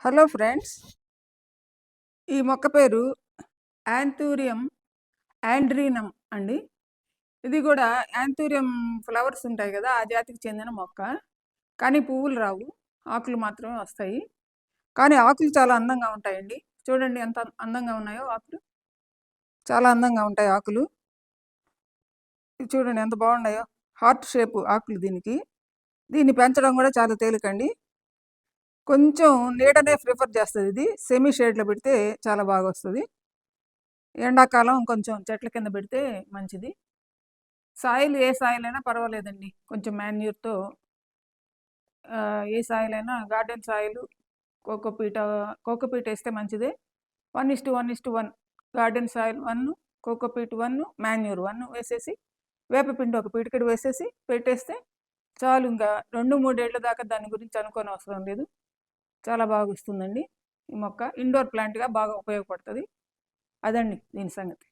Hello friends, ఈ మొక్క పేరు యాంథూరియం యాండ్రీనం అండి. ఇది కూడా యాంథూరియం ఫ్లవర్స్ ఉంటాయి కదా, ఆ జాతికి చెందిన మొక్క. కానీ పువ్వులు రావు, ఆకులు మాత్రమే వస్తాయి. కానీ ఆకులు చాలా అందంగా ఉంటాయండి. చూడండి ఎంత అందంగా ఉన్నాయో ఆకులు. చాలా అందంగా ఉంటాయి ఆకులు. ఇది చూడండి ఎంత బాగున్నాయో. హార్ట్ షేప్ ఆకులు దీనికి. దీన్ని పెంచడం కూడా చాలా తేలికండి. కొంచెం నీడనే ప్రిఫర్ చేస్తుంది. ఇది సెమీ షేడ్లో పెడితే చాలా బాగా వస్తుంది. ఎండాకాలం కొంచెం చెట్ల కింద పెడితే మంచిది. సాయిల్ ఏ సాయిల్ అయినా పర్వాలేదండి. కొంచెం మాన్యూర్తో ఏ సాయిల్ అయినా, గార్డెన్ సాయిల్, కోకోపీట్ వేస్తే మంచిదే. 1:1:1 గార్డెన్ సాయిల్ 1, కోకోపీట్ 1, మాన్యూర్ 1 వేసేసి, వేపపిండి ఒక పిడికెడు వేసేసి పెట్టేస్తే చాలు. ఇంకా 2-3 ఏళ్ళ దాకా దాని గురించి అనుకోని అవసరం లేదు. చాలా బాగా వస్తుందండి ఈ మొక్క. ఇండోర్ ప్లాంట్గా బాగా ఉపయోగపడుతుంది. అదండి దీని సంగతి.